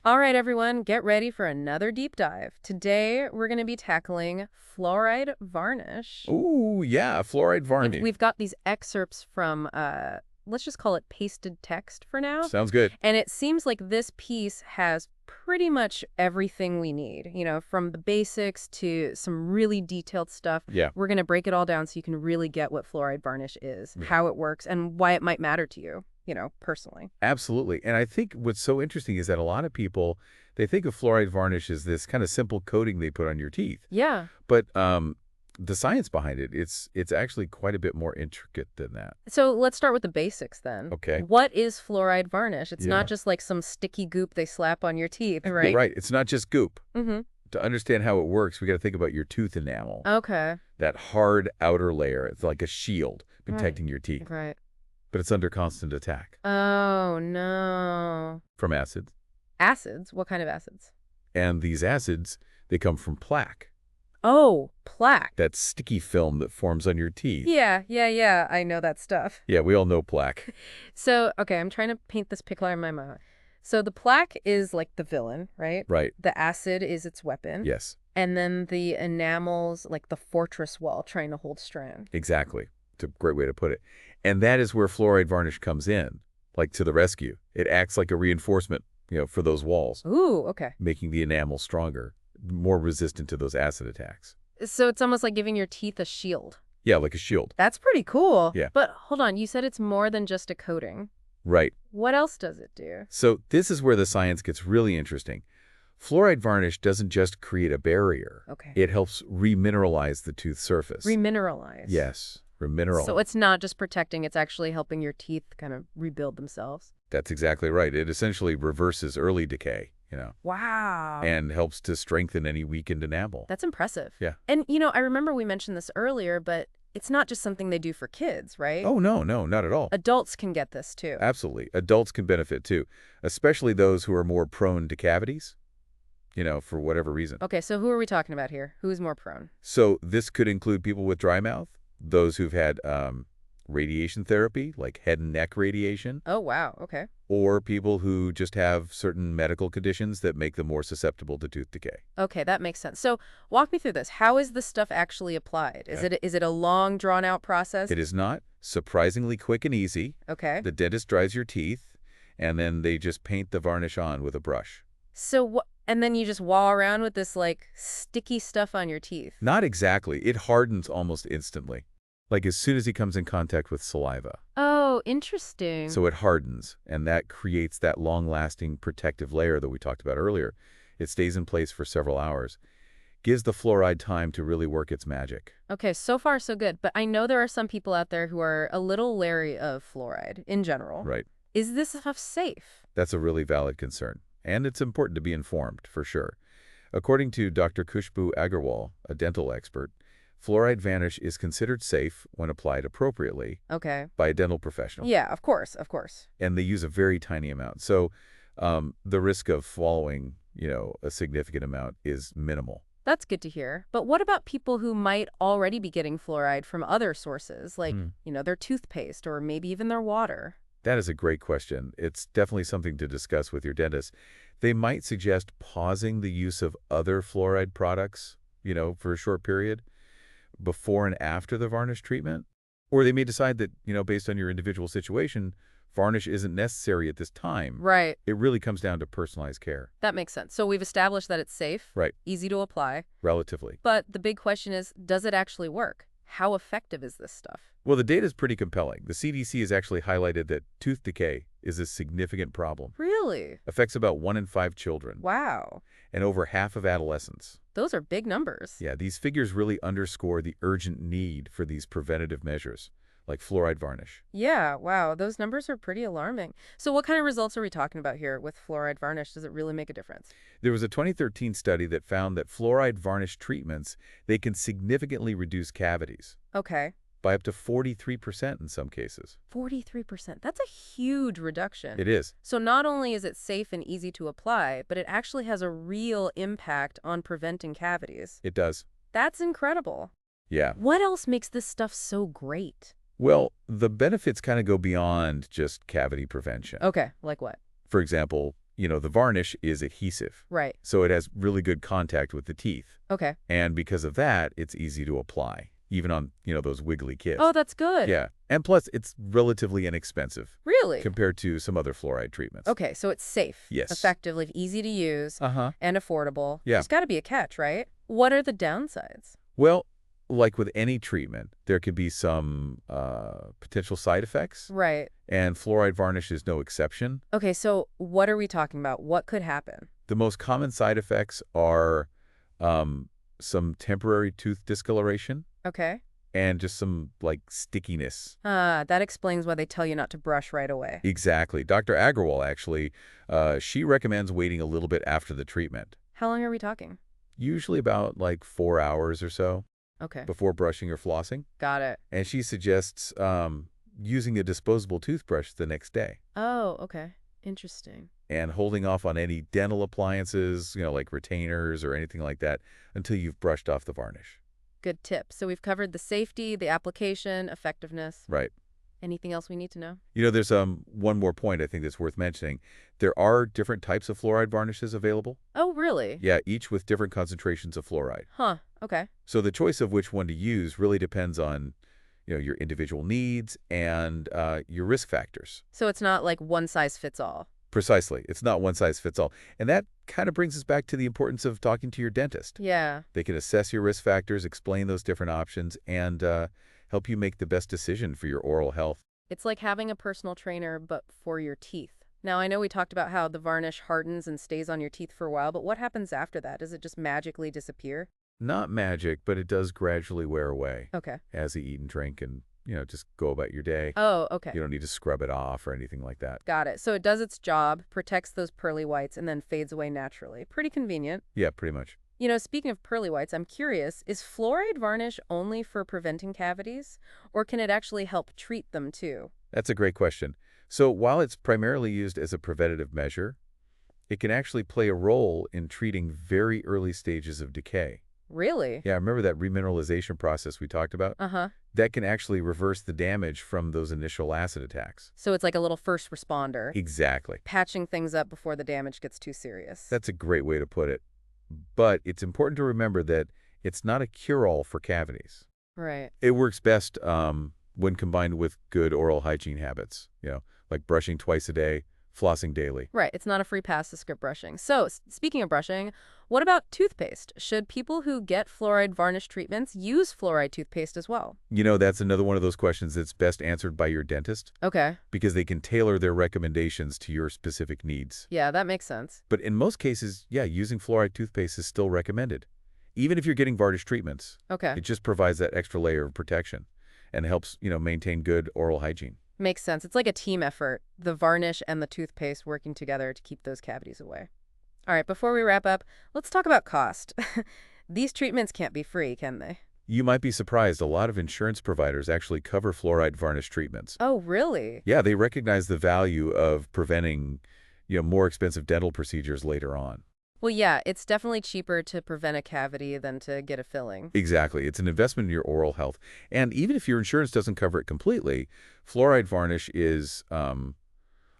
All right, everyone, get ready for another deep dive. Today, we're going to be tackling fluoride varnish. Ooh, yeah, fluoride varnish. We've got these excerpts from, let's just call it pasted text for now. Sounds good. And it seems like this piece has pretty much everything we need, from the basics to some really detailed stuff. Yeah. We're going to break it all down so you can really get what fluoride varnish is, how it works, and why it might matter to you, personally. Absolutely. And I think what's so interesting is that a lot of people, they think of fluoride varnish as this kind of simple coating they put on your teeth. Yeah. But the science behind it, it's actually quite a bit more intricate than that. So let's start with the basics then. Okay. What is fluoride varnish? It's Yeah. not just like some sticky goop they slap on your teeth, right? Right. It's not just goop. Mm-hmm. To understand how it works, we got to think about your tooth enamel. Okay. That hard outer layer. It's like a shield protecting your teeth. Right. But it's under constant attack Oh, no. from acids. Acids? What kind of acids? And these acids, they come from plaque. Oh, plaque. That sticky film that forms on your teeth. Yeah. I know that stuff. Yeah, we all know plaque. So, okay, I'm trying to paint this picture in my mind. So the plaque is like the villain, right? Right. The acid is its weapon. Yes, And then the enamel's like the fortress wall trying to hold strand. exactly. It's a great way to put it. And that is where fluoride varnish comes in, like to the rescue. It acts like a reinforcement, for those walls, Ooh, okay. making the enamel stronger, more resistant to those acid attacks. So it's almost like giving your teeth a shield. Yeah, like a shield. That's pretty cool. Yeah. But hold on, you said it's more than just a coating. Right. What else does it do? So this is where the science gets really interesting. Fluoride varnish doesn't just create a barrier. Okay. It helps remineralize the tooth surface. Remineralize. Yes, remineralize. So it's not just protecting, it's actually helping your teeth kind of rebuild themselves. That's exactly right. It essentially reverses early decay, Wow. and helps to strengthen any weakened enamel. That's impressive. Yeah. And, I remember we mentioned this earlier, but it's not just something they do for kids, right? Oh, no, not at all. Adults can get this too. Absolutely. Adults can benefit too, especially those who are more prone to cavities, for whatever reason. Okay, so who are we talking about here? Who's more prone? So this could include people with dry mouth, those who've had radiation therapy, like head and neck radiation, Oh, wow. Okay. or people who just have certain medical conditions that make them more susceptible to tooth decay. Okay, that makes sense. So walk me through this. How is this stuff actually applied? Is it a long, drawn-out process? It is not surprisingly quick and easy. Okay. The dentist dries your teeth, and then they just paint the varnish on with a brush. So and then you just walk around with this, like, sticky stuff on your teeth. Not exactly. It hardens almost instantly, like as soon as he comes in contact with saliva. Oh, interesting. So it hardens, and that creates that long-lasting protective layer that we talked about earlier. It stays in place for several hours. Gives the fluoride time to really work its magic. Okay, so far so good. But I know there are some people out there who are a little leery of fluoride in general. Right. Is this stuff safe? That's a really valid concern. And it's important to be informed, for sure. According to Dr. Khushbu Agarwal, a dental expert, fluoride varnish is considered safe when applied appropriately Okay. by a dental professional. Yeah, of course. And they use a very tiny amount. So the risk of swallowing, a significant amount is minimal. That's good to hear. But what about people who might already be getting fluoride from other sources, like, their toothpaste or maybe even their water? That is a great question. It's definitely something to discuss with your dentist. They might suggest pausing the use of other fluoride products, for a short period before and after the varnish treatment. Or they may decide that, based on your individual situation, varnish isn't necessary at this time. Right. It really comes down to personalized care. That makes sense. So we've established that it's safe, Right. easy to apply. Relatively. But the big question is, does it actually work? How effective is this stuff? Well, the data is pretty compelling. The CDC has actually highlighted that tooth decay is a significant problem. Really? Affects about 1 in 5 children. Wow. And over half of adolescents. Those are big numbers. Yeah, these figures really underscore the urgent need for these preventative measures, like fluoride varnish. Yeah, wow. Those numbers are pretty alarming. So what kind of results are we talking about here with fluoride varnish? Does it really make a difference? There was a 2013 study that found that fluoride varnish treatments, they can significantly reduce cavities Okay. by up to 43% in some cases. 43%. That's a huge reduction. It is. So not only is it safe and easy to apply, but it actually has a real impact on preventing cavities. It does. That's incredible. Yeah. What else makes this stuff so great? Well, the benefits kind of go beyond just cavity prevention. Okay, like what? For example, the varnish is adhesive. Right. So it has really good contact with the teeth. Okay. And because of that, it's easy to apply, even on, those wiggly kids. Oh, that's good. Yeah. And plus, it's relatively inexpensive Really? compared to some other fluoride treatments. Okay, so it's safe, Yes. effectively, easy to use, Uh-huh. and affordable. Yeah. There's got to be a catch, right? What are the downsides? Well, like with any treatment, there could be some potential side effects, Right. and fluoride varnish is no exception. Okay, so what are we talking about? What could happen? The most common side effects are some temporary tooth discoloration Okay. and just some, stickiness. That explains why they tell you not to brush right away. Exactly. Dr. Agarwal, actually, she recommends waiting a little bit after the treatment, How long are we talking? usually about, 4 hours or so Okay, before brushing or flossing. got it. And she suggests using a disposable toothbrush the next day Oh, okay. Interesting. and holding off on any dental appliances, like retainers or anything like that until you've brushed off the varnish. Good tip. So we've covered the safety, the application, effectiveness. Right. Anything else we need to know? There's one more point I think that's worth mentioning. There are different types of fluoride varnishes available. Oh, really? Yeah, each with different concentrations of fluoride. Huh. Okay. So the choice of which one to use really depends on, your individual needs and your risk factors. So it's not like one size fits all. Precisely. It's not one size fits all. And that kind of brings us back to the importance of talking to your dentist. Yeah. They can assess your risk factors, explain those different options, and help you make the best decision for your oral health. It's like having a personal trainer, but for your teeth. Now, I know we talked about how the varnish hardens and stays on your teeth for a while, but what happens after that? Does it just magically disappear? Not magic, but it does gradually wear away Okay. as you eat and drink and, just go about your day. Oh, okay. You don't need to scrub it off or anything like that. Got it. So it does its job, protects those pearly whites, and then fades away naturally. Pretty convenient. Yeah, pretty much. Speaking of pearly whites, I'm curious, is fluoride varnish only for preventing cavities, or can it actually help treat them too? That's a great question. So while it's primarily used as a preventative measure, it can actually play a role in treating very early stages of decay. Really? Yeah, remember that remineralization process we talked about? Uh-huh. That can actually reverse the damage from those initial acid attacks. So it's like a little first responder, Exactly. patching things up before the damage gets too serious. That's a great way to put it. But it's important to remember that it's not a cure-all for cavities. Right. It works best when combined with good oral hygiene habits, like brushing twice a day, flossing daily. Right. It's not a free pass to skip brushing. So, speaking of brushing, what about toothpaste? Should people who get fluoride varnish treatments use fluoride toothpaste as well? That's another one of those questions that's best answered by your dentist Okay. because they can tailor their recommendations to your specific needs. Yeah, that makes sense. But in most cases, yeah, using fluoride toothpaste is still recommended. Even if you're getting varnish treatments, Okay. it just provides that extra layer of protection and helps, maintain good oral hygiene. Makes sense. It's like a team effort, the varnish and the toothpaste working together to keep those cavities away. All right, before we wrap up, let's talk about cost. These treatments can't be free, can they? You might be surprised, a lot of insurance providers actually cover fluoride varnish treatments. Oh, really? Yeah, they recognize the value of preventing, more expensive dental procedures later on. Well, yeah, it's definitely cheaper to prevent a cavity than to get a filling. Exactly. It's an investment in your oral health. And even if your insurance doesn't cover it completely, fluoride varnish is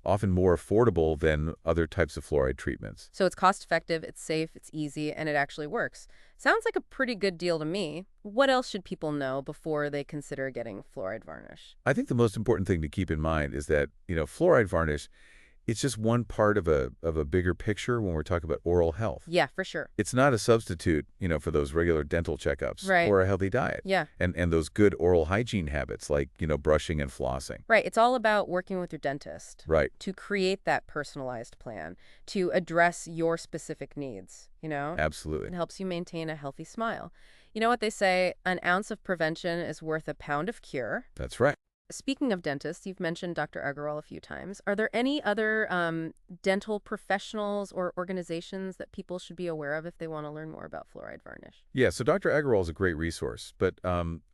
often more affordable than other types of fluoride treatments. So it's cost-effective, it's safe, it's easy, and it actually works. Sounds like a pretty good deal to me. What else should people know before they consider getting fluoride varnish? I think the most important thing to keep in mind is that, fluoride varnish, it's just one part of a bigger picture when we're talking about oral health. Yeah, for sure. It's not a substitute, for those regular dental checkups Right. or a healthy diet. Yeah. And those good oral hygiene habits like, brushing and flossing. Right, it's all about working with your dentist. Right. To create that personalized plan, to address your specific needs, Absolutely. It helps you maintain a healthy smile. You know what they say, an ounce of prevention is worth a pound of cure. That's right. Speaking of dentists, you've mentioned Dr. Agarwal a few times. Are there any other dental professionals or organizations that people should be aware of if they want to learn more about fluoride varnish? Yeah, so Dr. Agarwal is a great resource, but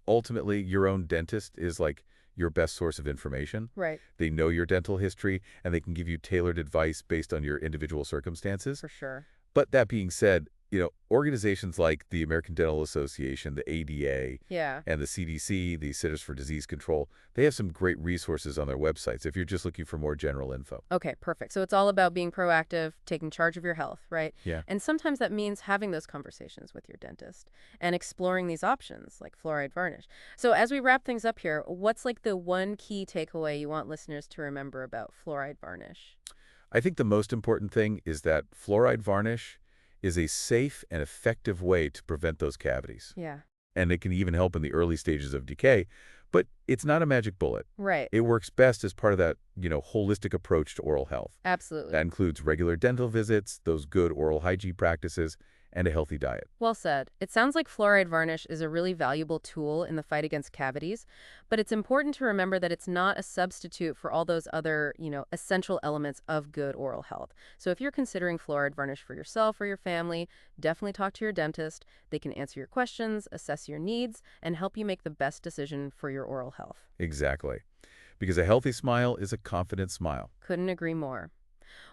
ultimately your own dentist is like your best source of information. Right. They know your dental history, and they can give you tailored advice based on your individual circumstances. For sure. But that being said, Organizations like the American Dental Association, the ADA, Yeah. and the CDC, the Centers for Disease Control, they have some great resources on their websites if you're just looking for more general info. Okay, perfect. So it's all about being proactive, taking charge of your health, right? Yeah. And sometimes that means having those conversations with your dentist and exploring these options like fluoride varnish. So as we wrap things up here, what's like the one key takeaway you want listeners to remember about fluoride varnish? I think the most important thing is that fluoride varnish is a safe and effective way to prevent those cavities. Yeah. And it can even help in the early stages of decay, but it's not a magic bullet. Right. It works best as part of that, holistic approach to oral health. Absolutely. That includes regular dental visits, those good oral hygiene practices, and a healthy diet. Well said. It sounds like fluoride varnish is a really valuable tool in the fight against cavities, but it's important to remember that it's not a substitute for all those other, essential elements of good oral health. So if you're considering fluoride varnish for yourself or your family, definitely talk to your dentist. They can answer your questions, assess your needs, and help you make the best decision for your oral health. Exactly. Because a healthy smile is a confident smile. Couldn't agree more.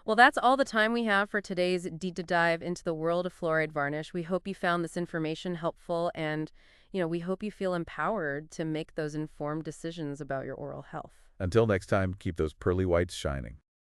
Well, that's all the time we have for today's deep dive into the world of fluoride varnish. We hope you found this information helpful and, we hope you feel empowered to make those informed decisions about your oral health. Until next time, keep those pearly whites shining.